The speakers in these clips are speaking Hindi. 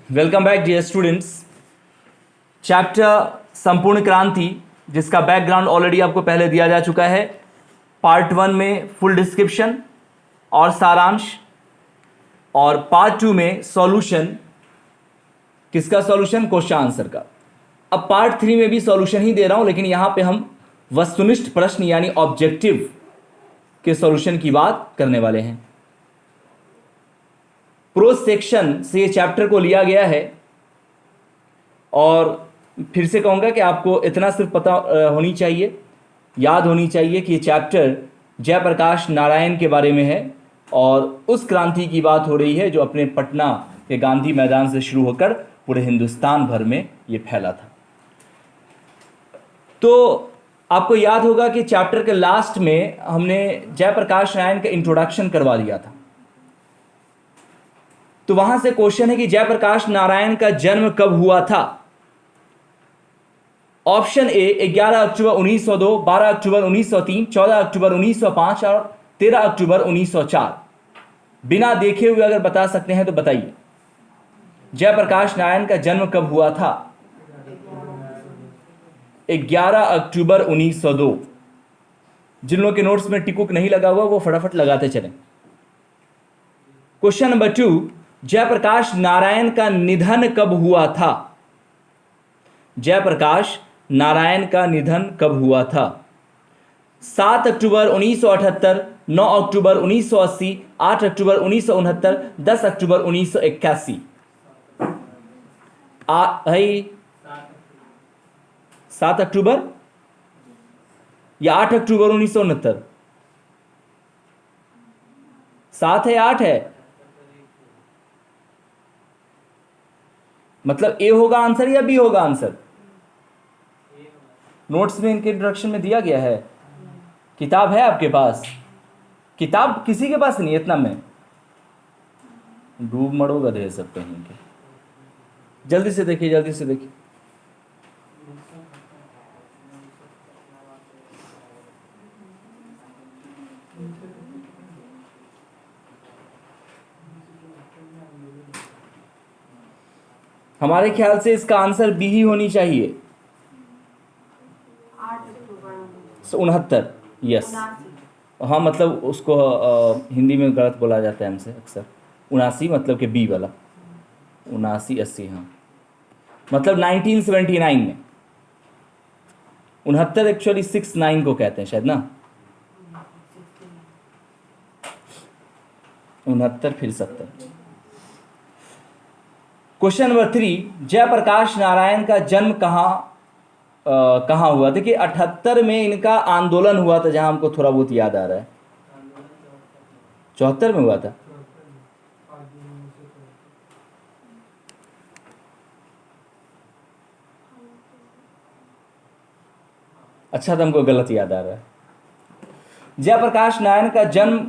Welcome back dear students. Chapter Sampoorna Kranti, जिसका बैकग्राउंड ऑलरेडी आपको पहले दिया जा चुका है। पार्ट 1 में फुल डिस्क्रिप्शन और सारांश, और पार्ट 2 में सॉल्यूशन। किसका सॉल्यूशन? क्वेश्चन आंसर का। अब पार्ट 3 में भी सॉल्यूशन ही दे रहा हूं, लेकिन यहां पे हम वस्तुनिष्ठ प्रश्न यानी ऑब्जेक्टिव के सॉल्यूशन की बात करने वाले हैं। प्रोज सेक्शन से ये चैप्टर को लिया गया है, और फिर से कहूँगा कि आपको इतना सिर्फ पता होनी चाहिए, याद होनी चाहिए कि ये चैप्टर जयप्रकाश नारायण के बारे में है, और उस क्रांति की बात हो रही है जो अपने पटना के गांधी मैदान से शुरू होकर पूरे हिंदुस्तान भर में ये फैला था। तो आपको याद होगा कि चैप्टर के लास्ट में हमने जयप्रकाश नारायण का इंट्रोडक्शन करवा दिया था। तो वहां से क्वेश्चन है कि जयप्रकाश नारायण का जन्म कब हुआ था? ऑप्शन ए 11 अक्टूबर 1902, 12 अक्टूबर 1903, 14 अक्टूबर 1905 और 13 अक्टूबर 1904। बिना देखे हुए अगर बता सकते हैं तो बताइए, जयप्रकाश नारायण का जन्म कब हुआ था? 11 अक्टूबर 1902। जिन लोगों के नोट्स में टिक नहीं लगा हुआ वो फटाफट लगाते चलें। क्वेश्चन नंबर 2, जयप्रकाश नारायण का निधन कब हुआ था? जयप्रकाश नारायण का निधन कब हुआ था? 7 अक्टूबर 1978, 9 अक्टूबर 1980, 8 अक्टूबर 1969, 10 अक्टूबर 1981। भाई 7 अक्टूबर या 8 अक्टूबर 1969? 7 है 8 है? मतलब ए होगा आंसर या बी होगा आंसर? नोट्स में इनके इंट्रोडक्शन में दिया गया है। किताब है आपके पास? किताब किसी के पास नहीं है, इतना में डूब मरोगा दे सकते हैं इनके। जल्दी से देखिए, जल्दी से देखिए। हमारे ख्याल से इसका आंसर बी ही होनी चाहिए। 69, यस। हाँ, मतलब उसको हिंदी में गलत बोला जाता है हमसे अक्सर। 79 मतलब कि बी वाला। 79 80, हाँ, मतलब 1979 में। 69 एक्चुअली 69 को कहते हैं शायद ना। 69 फिर 70। क्वेश्चन नंबर 3, जयप्रकाश नारायण का जन्म कहाँ हुआ? देखिए 78 में इनका आंदोलन हुआ था, जहां हमको थोड़ा बहुत याद आ रहा है। 74 में हुआ था। अच्छा, तो हमको गलत याद आ रहा है। जयप्रकाश नारायण का जन्म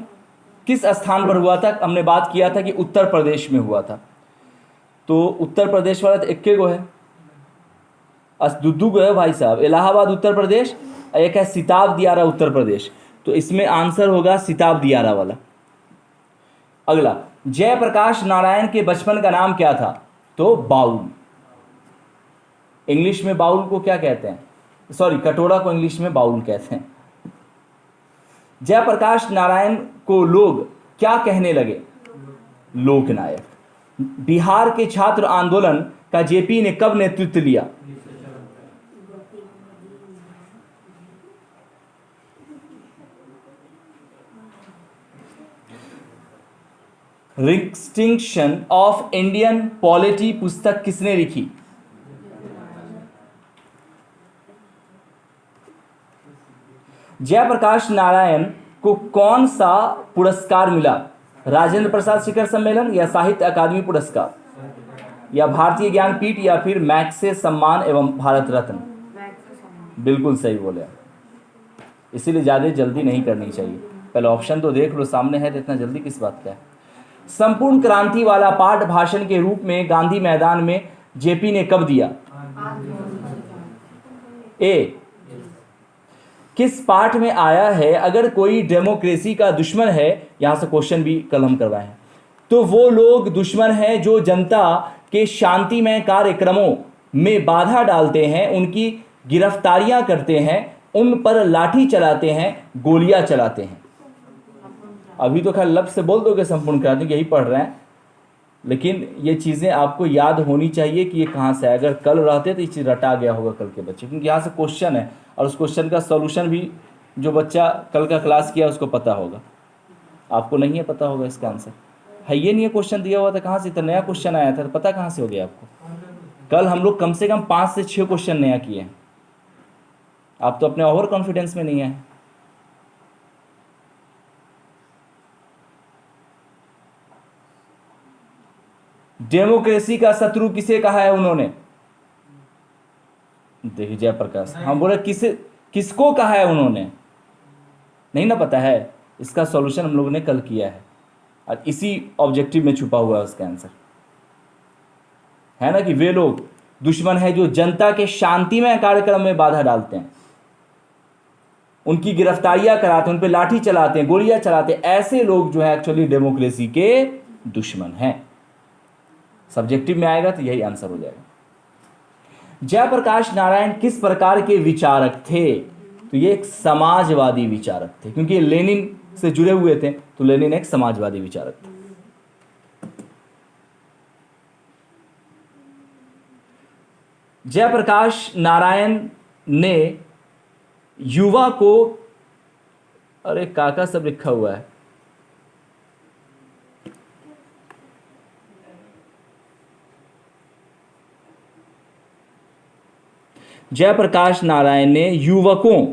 किस स्थान पर हुआ था? हमने बात किया था कि उत्तर प्रदेश में हुआ था। तो उत्तर प्रदेश वाला तो इक्के गो है, दुद्दू गो है भाई साहब। इलाहाबाद उत्तर प्रदेश, एक है सिताब दियारा उत्तर प्रदेश। तो इसमें आंसर होगा सिताब दियारा वाला। अगला, जयप्रकाश नारायण के बचपन का नाम क्या था? तो बाउल। इंग्लिश में बाउल को क्या कहते हैं? सॉरी, कटोरा को इंग्लिश में बाउल कहते हैं। जयप्रकाश नारायण को लोग क्या कहने लगे? लोकनायक। बिहार के छात्र आंदोलन का जेपी ने कब नेतृत्व लिया? रिस्ट्रिक्शन ऑफ इंडियन पॉलिटी पुस्तक किसने लिखी? जयप्रकाश नारायण को कौन सा पुरस्कार मिला? राजेंद्र प्रसाद शिखर सम्मेलन, या साहित्य अकादमी पुरस्कार, या भारतीय ज्ञानपीठ, या फिर मैक्से सम्मान एवं भारत रत्न? बिल्कुल सही बोले, इसीलिए ज़्यादा जल्दी नहीं करनी चाहिए। पहले ऑप्शन तो देख लो, सामने है तो इतना जल्दी किस बात का है। संपूर्ण क्रांति वाला पाठ भाषण के रूप में गांधी मैदान में जेपी ने कब दिया? ए, किस पाठ में आया है अगर कोई डेमोक्रेसी का दुश्मन है? यहां से क्वेश्चन भी कल हम करवाए हैं। तो वो लोग दुश्मन हैं जो जनता के शांतिमय कार्यक्रमों में बाधा डालते हैं, उनकी गिरफ्तारियां करते हैं, उन पर लाठी चलाते हैं, गोलियां चलाते हैं। अभी तो खैर लफ्ज़ से बोल दोगे संपूर्ण क्रांति, यही पढ़ रहे हैं, लेकिन ये चीज़ें आपको याद होनी चाहिए कि ये कहाँ से है। अगर कल रहते तो ये चीज़ रटा गया होगा कल के बच्चे, क्योंकि यहाँ से क्वेश्चन है और उस क्वेश्चन का सॉल्यूशन भी जो बच्चा कल का क्लास किया उसको पता होगा, आपको नहीं है पता होगा इसका आंसर है। ये नहीं है क्वेश्चन दिया हुआ था, कहाँ से इतना नया क्वेश्चन आया था, पता कहाँ से हो गया आपको? कल हम लोग कम से कम 5 से 6 क्वेश्चन नया किए हैं, आप तो अपने ओवर कॉन्फिडेंस में नहीं आए। डेमोक्रेसी का शत्रु किसे कहा है उन्होंने? देखिए जयप्रकाश, हम बोले किसको कहा है उन्होंने, नहीं ना पता है? इसका सॉल्यूशन हम लोगों ने कल किया है और इसी ऑब्जेक्टिव में छुपा हुआ है उसका आंसर, है ना, कि वे लोग दुश्मन है जो जनता के शांतिमय कार्यक्रम में बाधा डालते हैं, उनकी गिरफ्तारियां कराते हैं, उन पर लाठी चलाते हैं, गोलियां चलाते हैं। ऐसे लोग जो है एक्चुअली डेमोक्रेसी के दुश्मन हैं। सब्जेक्टिव में आएगा तो यही आंसर हो जाएगा। जयप्रकाश नारायण किस प्रकार के विचारक थे? तो ये एक समाजवादी विचारक थे, क्योंकि ये लेनिन से जुड़े हुए थे, तो लेनिन एक समाजवादी विचारक थे। जयप्रकाश नारायण ने युवा को, अरे काका सब लिखा हुआ है, जयप्रकाश नारायण ने युवकों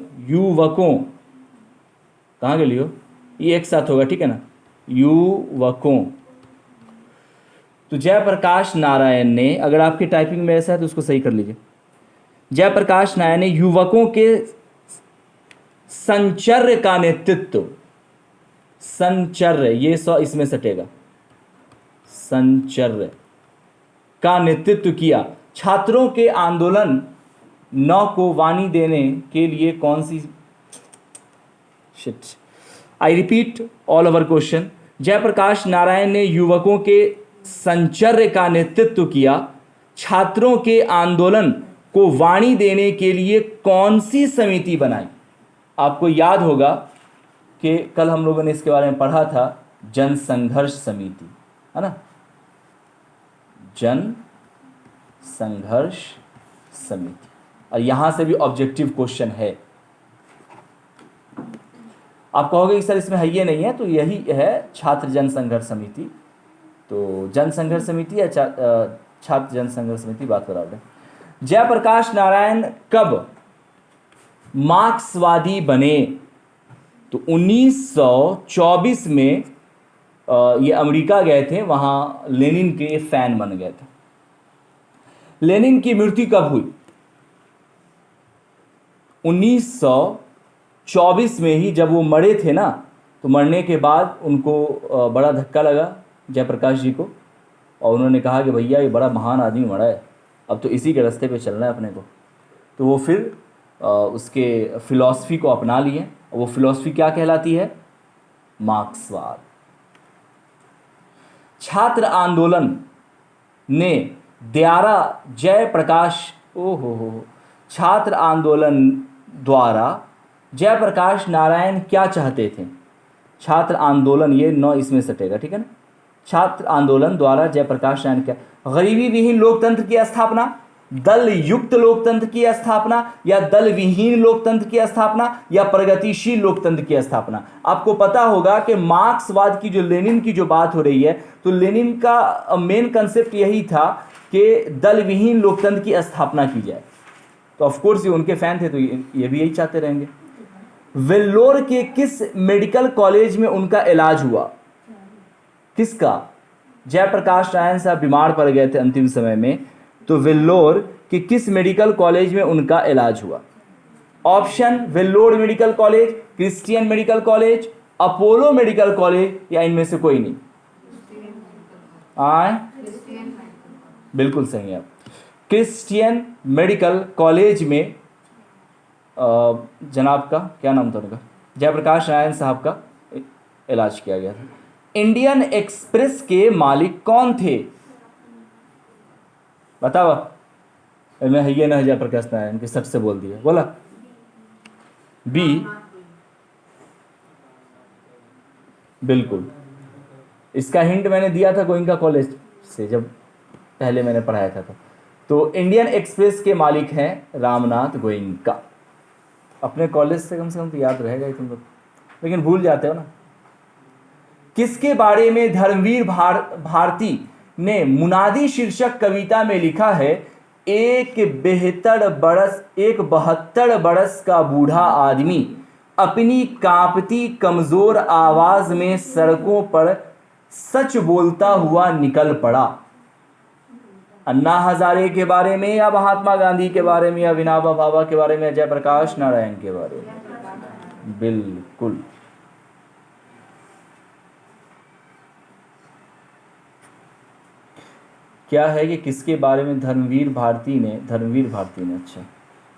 कहाँ के लियो, ये एक साथ होगा, ठीक है ना, युवकों। तो जयप्रकाश नारायण ने, अगर आपकी टाइपिंग में ऐसा है तो उसको सही कर लीजिए। जयप्रकाश नारायण ने युवकों के संचर्य का नेतृत्व, संचर्य ये इसमें सटेगा, संचर्य का नेतृत्व किया। छात्रों के आंदोलन न को वाणी देने के लिए कौन सी, shit, I repeat all over question. Jayaprakash Narayan ने युवकों के संचर्य का नेतृत्व किया, छात्रों के आंदोलन को वाणी देने के लिए कौन सी समिति बनाई? आपको याद होगा कि कल हम लोगों ने इसके बारे में पढ़ा था, जन संघर्ष समिति, है ना, जन संघर्ष समिति। और यहां से भी ऑब्जेक्टिव क्वेश्चन है। आप कहोगे कि सर इसमें है ये नहीं है, तो यही है छात्र जन संघर्ष समिति। तो जन संघर्ष समिति या छात्र जन संघर्ष समिति बात करा रहे। जयप्रकाश नारायण कब मार्क्सवादी बने? तो 1924 में ये अमेरिका गए थे, वहाँ लेनिन के फैन बन गए थे। लेनिन की मृत्यु कब हुई? 1924 में ही, जब वो मरे थे ना, तो मरने के बाद उनको बड़ा धक्का लगा जयप्रकाश जी को, और उन्होंने कहा कि भैया ये बड़ा महान आदमी मरा है, अब तो इसी के रास्ते पे चलना है अपने को। तो वो फिर उसके फिलॉसफी को अपना लिए। वो फिलॉसफी क्या कहलाती है? मार्क्सवाद। छात्र आंदोलन ने द्वारा जयप्रकाश, छात्र आंदोलन द्वारा जयप्रकाश नारायण क्या चाहते थे? छात्र आंदोलन, ये 9 इसमें सटेगा, ठीक है ना। छात्र आंदोलन द्वारा जयप्रकाश नारायण क्या? गरीबी विहीन लोकतंत्र की स्थापना, दल युक्त लोकतंत्र की स्थापना, या दल विहीन लोकतंत्र की स्थापना, या प्रगतिशील लोकतंत्र की स्थापना। आपको पता होगा कि मार्क्सवाद की जो लेनिन की जो बात हो रही है, तो लेनिन का मेन कंसेप्ट यही था कि दल विहीन लोकतंत्र की स्थापना की जाए। तो ऑफ कोर्स ये उनके फैन थे, तो ये भी यही चाहते रहेंगे। वेल्लोर के किस मेडिकल कॉलेज में उनका इलाज हुआ? किसका? जयप्रकाश नारायण साहब बीमार पड़ गए थे अंतिम समय में, तो वेल्लोर के किस मेडिकल कॉलेज में उनका इलाज हुआ? Option: Vellore medical college, Christian medical college, Apollo medical college, या इनमें से कोई नहीं। बिल्कुल सही है, क्रिश्चियन मेडिकल कॉलेज में जनाब का क्या नाम था उनका, जयप्रकाश नारायण साहब का इलाज किया गया था। इंडियन एक्सप्रेस के मालिक कौन थे? बताओ। मैं ये ना जयप्रकाश नारायण के सट से बोल दिया, बोला बी। बिल्कुल, इसका हिंट मैंने दिया था गोइंका कॉलेज से जब पहले मैंने पढ़ाया था तो इंडियन एक्सप्रेस के मालिक हैं रामनाथ गोइंका। अपने कॉलेज से कम तो याद रहेगा ही तुम लोग, लेकिन भूल जाते हो ना। किसके बारे में धर्मवीर भारती ने मुनादी शीर्षक कविता में लिखा है? एक 72 बरस का बूढ़ा आदमी अपनी कांपती कमजोर आवाज में सड़कों पर सच बोलता हुआ निकल पड़ा। अन्ना हजारे के बारे में या महात्मा गांधी के बारे में या विनोबा भावे के बारे में या जयप्रकाश नारायण के बारे में? बिल्कुल। क्या है कि किसके बारे में धर्मवीर भारती ने अच्छा,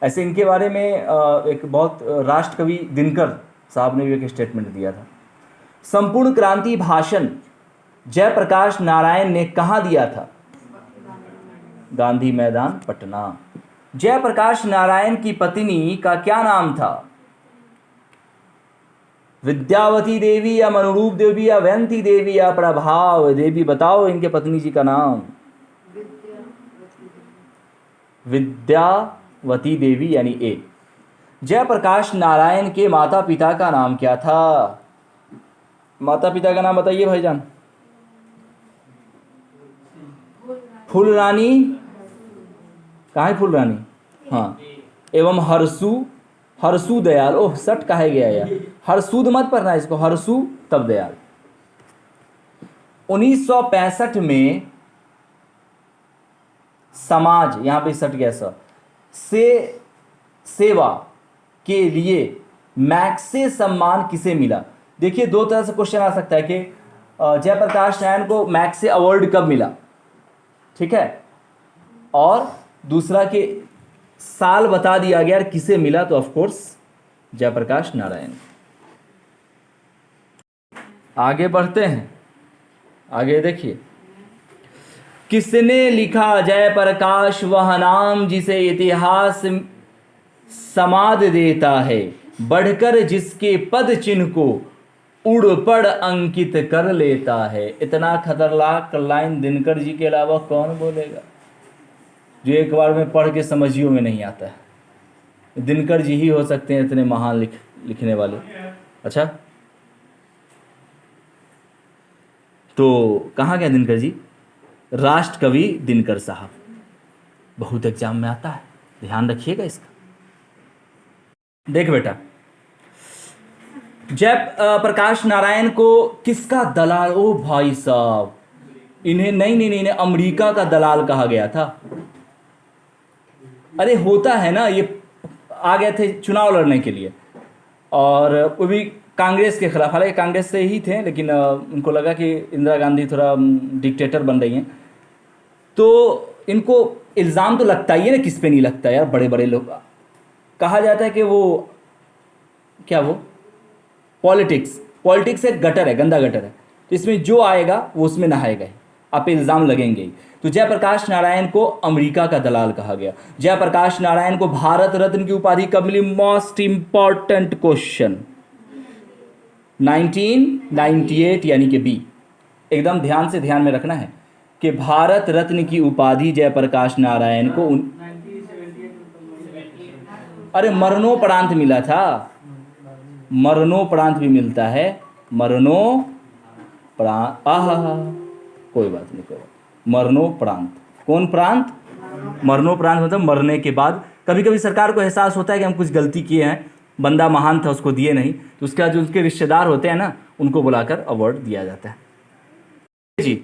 ऐसे इनके बारे में एक बहुत राष्ट्रकवि दिनकर साहब ने भी एक स्टेटमेंट दिया था। संपूर्ण क्रांति भाषण जयप्रकाश नारायण ने कहाँ दिया था? गांधी मैदान पटना। जयप्रकाश नारायण की पत्नी का क्या नाम था? विद्यावती देवी या मनोरूप देवी या वयंती देवी या प्रभाव देवी? बताओ इनके पत्नी जी का नाम। विद्यावती देवी यानी ए। जयप्रकाश नारायण के माता पिता का नाम क्या था? माता पिता का नाम बताइए भाईजान। फूलरानी, कहाँ है फूलरानी? हाँ, एवं हरसू दयाल। ओह, सट कहा गया यार, हरसूद मत पढ़ना इसको, हरसू तब दयाल। 1965 में समाज, यहां पे सट गया सर, से सेवा के लिए मैक्से सम्मान किसे मिला? देखिए, दो तरह से क्वेश्चन आ सकता है कि जयप्रकाश नारायण को मैक्से अवार्ड कब मिला, ठीक है, और दूसरा के साल बता दिया गया किसे मिला, तो ऑफ कोर्स जयप्रकाश नारायण। आगे बढ़ते हैं, आगे देखिए, किसने लिखा जयप्रकाश वह नाम जिसे इतिहास समाद देता है, बढ़कर जिसके पद चिन्ह को उड़ पड़ अंकित कर लेता है? इतना खतरनाक लाइन दिनकर जी के अलावा कौन बोलेगा? जो एक बार में पढ़ के समझियो में नहीं आता है। दिनकर जी ही हो सकते हैं इतने महान लिखने वाले। अच्छा, तो कहाँ गया दिनकर जी? राष्ट्र कवि दिनकर साहब, बहुत एग्जाम में आता है, ध्यान रखिएगा इसका। देख बेटा, जय प्रकाश नारायण को किसका दलाल? ओ भाई साहब, इन्हें नहीं, इन्हें अमेरिका का दलाल कहा गया था। अरे होता है ना, ये आ गए थे चुनाव लड़ने के लिए, और वो भी कांग्रेस के खिलाफ, हालांकि कांग्रेस से ही थे, लेकिन उनको लगा कि इंदिरा गांधी थोड़ा डिक्टेटर बन रही हैं, तो इनको इल्ज़ाम तो लगता ही है ना, किस पे नहीं लगता यार, बड़े बड़े लोग। कहा जाता है कि वो क्या, वो पॉलिटिक्स एक गटर है, गंदा गटर है, तो इसमें जो आएगा वो उसमें नहाएगा ही, आप इल्ज़ाम लगेंगे ही। तो जयप्रकाश नारायण को अमेरिका का दलाल कहा गया। जयप्रकाश नारायण को भारत रत्न की उपाधि कब मिली? मोस्ट इंपॉर्टेंट क्वेश्चन, 1998 यानी कि बी। एकदम ध्यान से ध्यान में रखना है कि भारत रत्न की उपाधि जयप्रकाश नारायण को अरे मरणोपरांत मिला था, मरणोपरांत भी मिलता है, मरणोपरांत, कोई बात नहीं, कोई मरणोपरांत। कौन प्रांत? मरणोपरांत मतलब मरने के बाद। कभी कभी सरकार को एहसास होता है कि हम कुछ गलती किए हैं, बंदा महान था उसको दिए नहीं, तो उसके बाद जो उसके रिश्तेदार होते हैं ना, उनको बुलाकर अवार्ड दिया जाता है जी।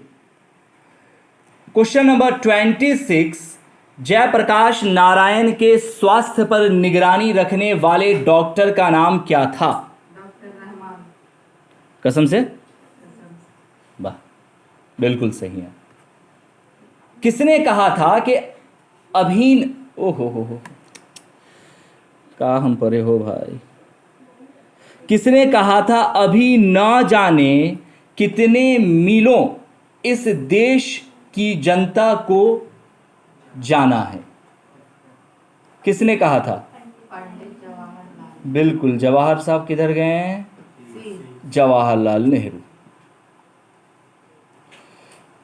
क्वेश्चन नंबर 26, जयप्रकाश नारायण के स्वास्थ्य पर निगरानी रखने वाले डॉक्टर का नाम क्या था? डॉक्टर रहमान। कसम से? वाह, बिल्कुल सही है। किसने कहा था कि अभी, ओहो हो, का हम परे हो भाई, किसने कहा था अभी न जाने कितने मीलों इस देश की जनता को जाना है? किसने कहा था? पंडित जवाहरलाल। बिल्कुल, जवाहर साहब किधर गए हैं? जवाहरलाल नेहरू।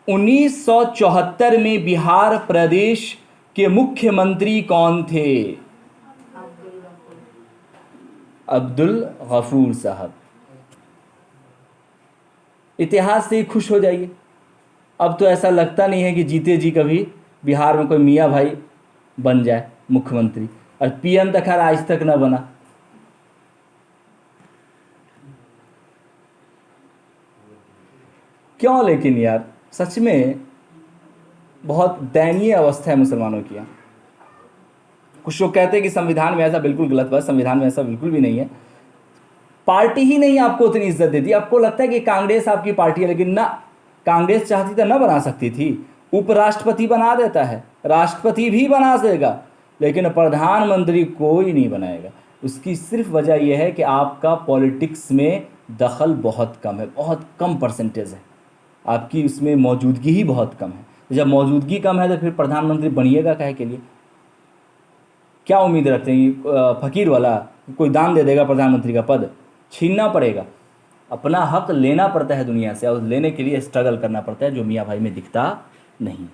1974 में बिहार प्रदेश के मुख्यमंत्री कौन थे? अब्दुल गफूर। अब्दुल गफूर साहब। इतिहास से ही खुश हो जाइए। अब तो ऐसा लगता नहीं है कि जीते जी कभी बिहार में कोई मियाँ भाई बन जाए मुख्यमंत्री, और पीएम तक खैर आज तक ना बना। क्यों लेकिन यार, सच में बहुत दयनीय अवस्था है मुसलमानों की यहाँ। कुछ लोग कहते हैं कि संविधान में ऐसा, बिल्कुल गलत बात, संविधान में ऐसा बिल्कुल भी नहीं है। पार्टी ही नहीं आपको उतनी इज्जत देती। आपको लगता है कि कांग्रेस आपकी पार्टी है, लेकिन ना, कांग्रेस चाहती तो ना बना सकती थी। उपराष्ट्रपति बना देता है, राष्ट्रपति भी बना देगा, लेकिन प्रधानमंत्री कोई नहीं बनाएगा। उसकी सिर्फ वजह यह है कि आपका पॉलिटिक्स में दखल बहुत कम है, बहुत कम परसेंटेज है, आपकी उसमें मौजूदगी ही बहुत कम है। जब मौजूदगी कम है तो फिर प्रधानमंत्री बनिएगा काहे के लिए? क्या उम्मीद रखते हैं? फकीर वाला कोई दान दे देगा प्रधानमंत्री का पद? छीनना पड़ेगा, अपना हक लेना पड़ता है दुनिया से, और लेने के लिए स्ट्रगल करना पड़ता है, जो मियाँ भाई में दिखता नहीं।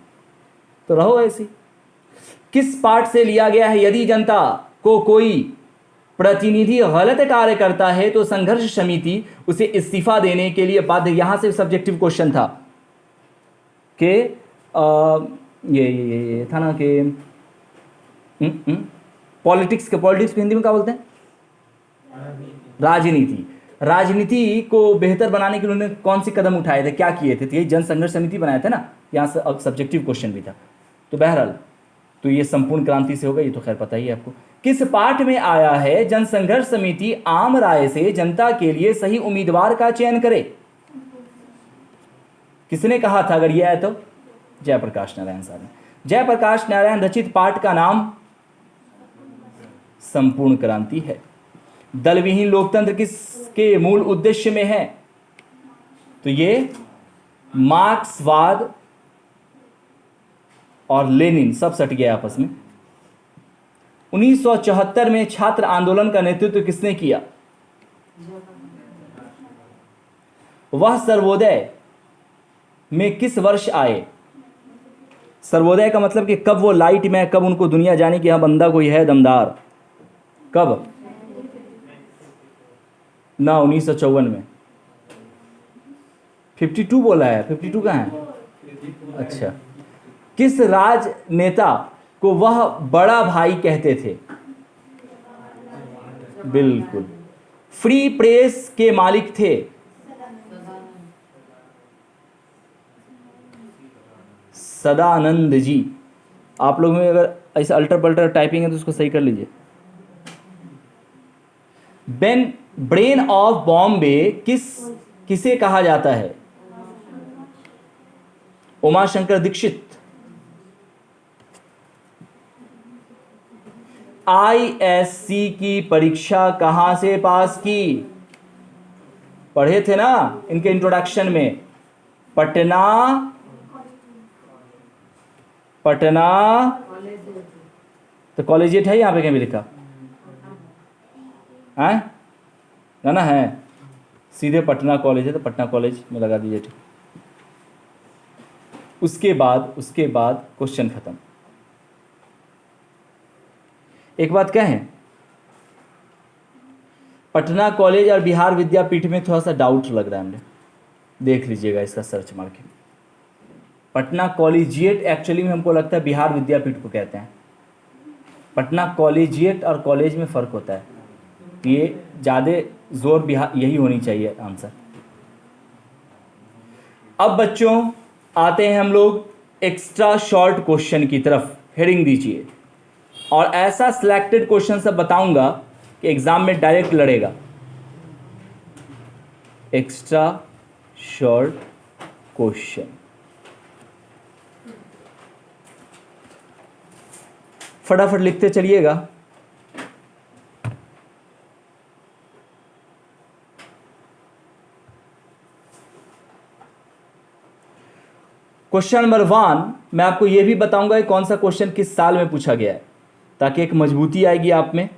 तो रहो ऐसी। किस पाठ से लिया गया है? यदि जनता को कोई प्रतिनिधि गलत कार्य करता है तो संघर्ष समिति उसे इस्तीफा देने के लिए बाध्य। यहां से सब्जेक्टिव क्वेश्चन था कि ये था ना कि पॉलिटिक्स के, पॉलिटिक्स को हिंदी में क्या बोलते हैं? राजनीति। राजनीति को बेहतर बनाने के लिए उन्होंने कौन से कदम उठाए थे, क्या किए थे? तो ये जन संघर्ष समिति बनाया था ना, यहाँ से अब सब्जेक्टिव क्वेश्चन भी था। तो बहरहाल, तो ये संपूर्ण क्रांति से होगा, ये तो खैर पता ही है आपको। किस पाठ में आया है जन संघर्ष समिति आम राय से जनता के लिए सही उम्मीदवार का चयन करे? किसने कहा था अगर ये आया तो? जयप्रकाश नारायण साहब ने। जयप्रकाश नारायण रचित पाठ का नाम संपूर्ण क्रांति है। दल विहीन लोकतंत्र किसके मूल उद्देश्य में है? तो ये मार्क्सवाद और लेनिन सब सट गया आपस में। 1974 में छात्र आंदोलन का नेतृत्व किसने किया? वह सर्वोदय में किस वर्ष आए? सर्वोदय का मतलब कि कब वो लाइट में, कब उनको दुनिया जाने की, यहां बंदा कोई है दमदार, कब? ना 1954 में। 52 बोला है, 52 कहाँ है? अच्छा। किस राजनेता को वह बड़ा भाई कहते थे? बिल्कुल, फ्री प्रेस के मालिक थे सदानंद जी। आप लोग में अगर ऐसा अल्टर पल्टर टाइपिंग है तो उसको सही कर लीजिए। ब्रेन ऑफ बॉम्बे किसे कहा जाता है? उमाशंकर दीक्षित। आईएससी की परीक्षा कहां से पास की? पढ़े थे ना इनके इंट्रोडक्शन में, पटना तो कॉलेजिएट है यहां पे कहीं भी लिखा है ना है? सीधे पटना कॉलेज है तो पटना कॉलेज में लगा दीजिए। उसके बाद क्वेश्चन खत्म। एक बात कहें, पटना कॉलेज और बिहार विद्यापीठ में थोड़ा सा डाउट लग रहा है हमें, देख लीजिएगा इसका सर्च मार के। पटना कॉलेजिएट एक्चुअली में हमको लगता है बिहार विद्यापीठ को कहते हैं। पटना कॉलेजिएट और कॉलेज में फ़र्क होता है, ये ज़्यादा जोर बिहार, यही होनी चाहिए आंसर। अब बच्चों आते हैं हम लोग एक्स्ट्रा शॉर्ट क्वेश्चन की तरफ। हेडिंग दीजिए, और ऐसा सिलेक्टेड क्वेश्चन सब बताऊंगा कि एग्जाम में डायरेक्ट लड़ेगा। एक्स्ट्रा शॉर्ट क्वेश्चन, फटाफट लिखते चलिएगा। क्वेश्चन नंबर 1 मैं आपको यह भी बताऊंगा कि कौन सा क्वेश्चन किस साल में पूछा गया है, ताकि एक मजबूती आएगी आप में,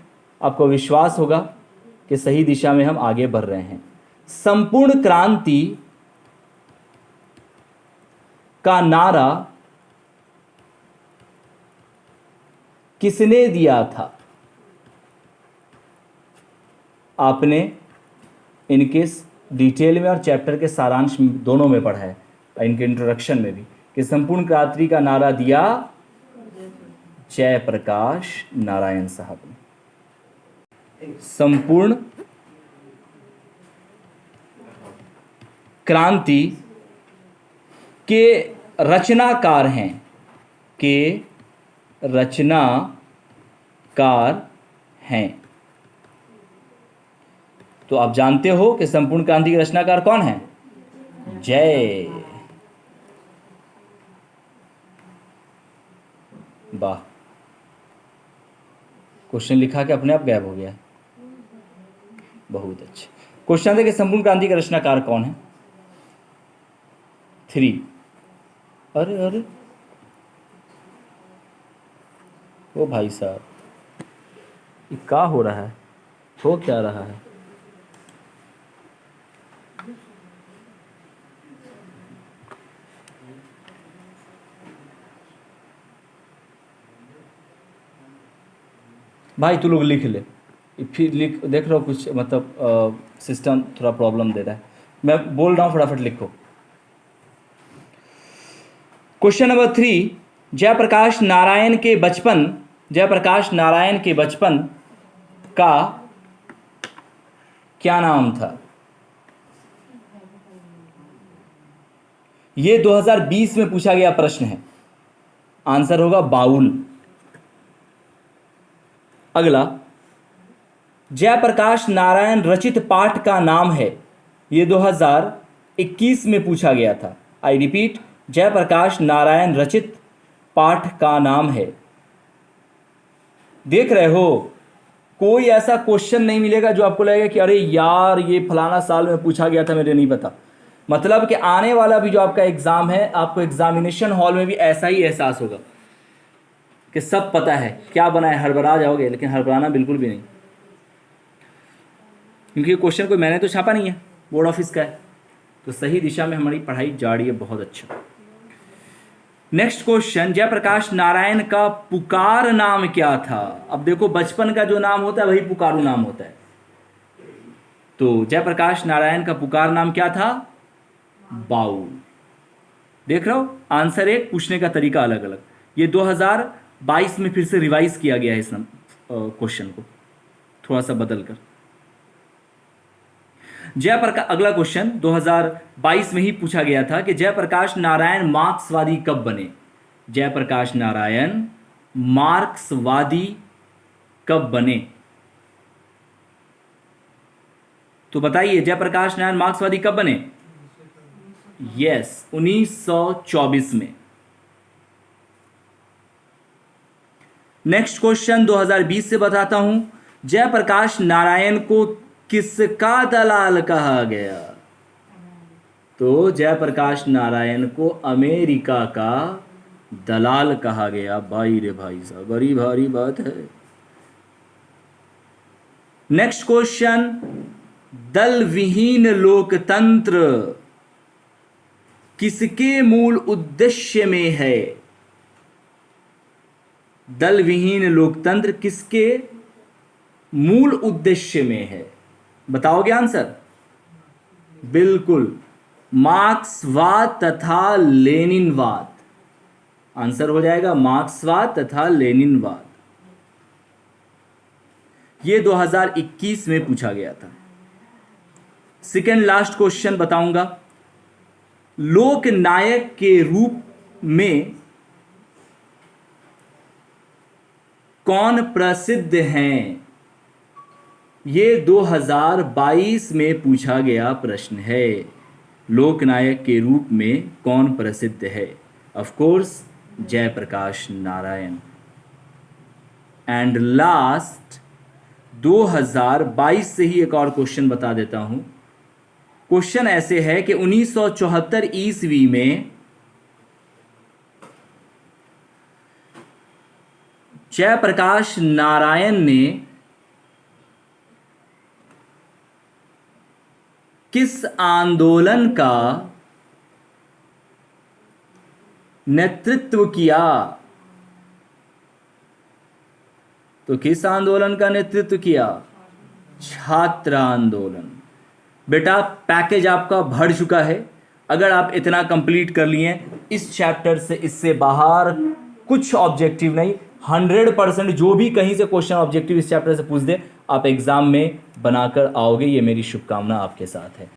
आपको विश्वास होगा कि सही दिशा में हम आगे बढ़ रहे हैं। संपूर्ण क्रांति का नारा किसने दिया था? आपने इनके डिटेल में और चैप्टर के सारांश दोनों में पढ़ा है, इनके इंट्रोडक्शन में भी, कि संपूर्ण क्रांति का नारा दिया जयप्रकाश नारायण साहब ने। संपूर्ण क्रांति के रचनाकार हैं, के रचनाकार हैं। तो आप जानते हो कि संपूर्ण क्रांति के रचनाकार कौन है? जय। वाह, क्वेश्चन लिखा के अपने आप गायब हो गया। बहुत अच्छे। क्वेश्चन है कि संपूर्ण क्रांति का रचनाकार कौन है? 3। अरे अरे ओ भाई साहब, ये क्या हो रहा है? हो क्या रहा है? भाई तू लोग लिख ले, फिर लिख, देख रहा हो कुछ मतलब सिस्टम थोड़ा प्रॉब्लम दे रहा है। मैं बोल रहा हूँ, फटाफट लिखो। क्वेश्चन नंबर 3, जयप्रकाश नारायण के बचपन का क्या नाम था? यह 2020 में पूछा गया प्रश्न है। आंसर होगा बाउल। अगला, जयप्रकाश नारायण रचित पाठ का नाम है। यह 2021 में पूछा गया था। आई रिपीट, जयप्रकाश नारायण रचित पाठ का नाम है। देख रहे हो, कोई ऐसा क्वेश्चन नहीं मिलेगा जो आपको लगेगा कि अरे यार ये फलाना साल में पूछा गया था, मुझे नहीं पता। मतलब कि आने वाला भी जो आपका एग्जाम है, आपको एग्जामिनेशन हॉल में भी ऐसा ही एहसास होगा कि सब पता है, क्या बना है, हड़बड़ा जाओगे। लेकिन हड़बड़ाना बिल्कुल भी नहीं, क्योंकि क्वेश्चन कोई मैंने तो छापा नहीं है, बोर्ड ऑफिस का है। तो सही दिशा में हमारी पढ़ाई जा रही है, बहुत अच्छा। नेक्स्ट क्वेश्चन, जयप्रकाश नारायण का पुकार नाम क्या था? अब देखो, बचपन का जो नाम होता है वही पुकारू नाम होता है। तो जयप्रकाश नारायण का पुकार नाम क्या था? बाउल। देख रहे हो, आंसर एक, पूछने का तरीका अलग अलग। ये 2022 में फिर से रिवाइज किया गया है इस क्वेश्चन को थोड़ा सा बदलकर। जयप्रकाश, अगला क्वेश्चन 2022 में ही पूछा गया था कि जयप्रकाश नारायण मार्क्सवादी कब बने? जयप्रकाश नारायण मार्क्सवादी कब बने? तो बताइए, जयप्रकाश नारायण मार्क्सवादी कब बने? यस, 1924 में। नेक्स्ट क्वेश्चन 2020 से बताता हूं, जयप्रकाश नारायण को किसका दलाल कहा गया? तो जयप्रकाश नारायण को अमेरिका का दलाल कहा गया। भाई रे भाई साहब, बड़ी भारी बात है। नेक्स्ट क्वेश्चन, दल विहीन लोकतंत्र किसके मूल उद्देश्य में है? दल विहीन लोकतंत्र किसके मूल उद्देश्य में है? बताओगे आंसर? बिल्कुल, मार्क्सवाद तथा लेनिनवाद। आंसर हो जाएगा मार्क्सवाद तथा लेनिनवाद। यह 2021 में पूछा गया था। सेकेंड लास्ट क्वेश्चन बताऊंगा, लोकनायक के रूप में कौन प्रसिद्ध हैं? ये 2022 में पूछा गया प्रश्न है। लोकनायक के रूप में कौन प्रसिद्ध है? Of course Jayaprakash Narayan. And last 2022 से ही एक और क्वेश्चन बता देता हूं। क्वेश्चन ऐसे है कि 1974 ईस्वी में जयप्रकाश नारायण ने किस आंदोलन का नेतृत्व किया? तो किस आंदोलन का नेतृत्व किया? छात्र आंदोलन। बेटा पैकेज आपका भर चुका है। अगर आप इतना कंप्लीट कर लिए इस चैप्टर से, इससे बाहर कुछ ऑब्जेक्टिव नहीं, 100% जो भी कहीं से क्वेश्चन ऑब्जेक्टिव इस चैप्टर से पूछ दे आप एग्जाम में बनाकर आओगे, ये मेरी शुभकामना आपके साथ है।